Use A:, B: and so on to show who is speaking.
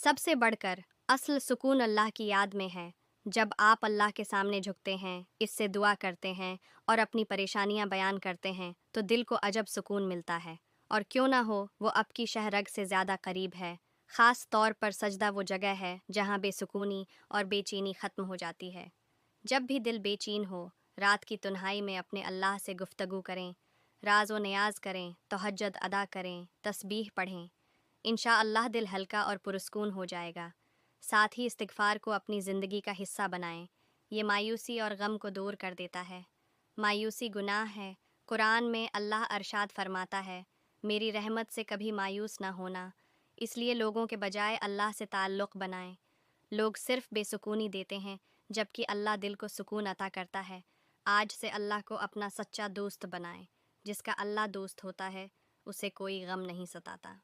A: सबसे बढ़कर असल सुकून अल्लाह की याद में है। जब आप अल्लाह के सामने झुकते हैं, इससे दुआ करते हैं और अपनी परेशानियां बयान करते हैं तो दिल को अजब सुकून मिलता है। और क्यों ना हो, वो आपकी शहरग से ज़्यादा करीब है। ख़ास तौर पर सजदा वो जगह है जहाँ बेसुकूनी और बेचैनी ख़त्म हो जाती है। जब भी दिल बेचैन हो, रात की तन्हाई में अपने अल्लाह से गुफ्तगू करें, राज व नियाज करें, तहज्जुद अदा करें, तस्बीह पढ़ें। इंशाअल्लाह दिल हल्का और पुरस्कून हो जाएगा। साथ ही इस्तिग़फ़ार को अपनी ज़िंदगी का हिस्सा बनाएं। ये मायूसी और गम को दूर कर देता है। मायूसी गुनाह है। कुरान में अल्लाह अरशाद फरमाता है, मेरी रहमत से कभी मायूस ना होना। इसलिए लोगों के बजाय अल्लाह से ताल्लुक़ बनाएं। लोग सिर्फ़ बेसुकूनी देते हैं, जबकि अल्लाह दिल को सुकून अता करता है। आज से अल्लाह को अपना सच्चा दोस्त बनाएं। जिसका अल्लाह दोस्त होता है, उसे कोई गम नहीं सताता।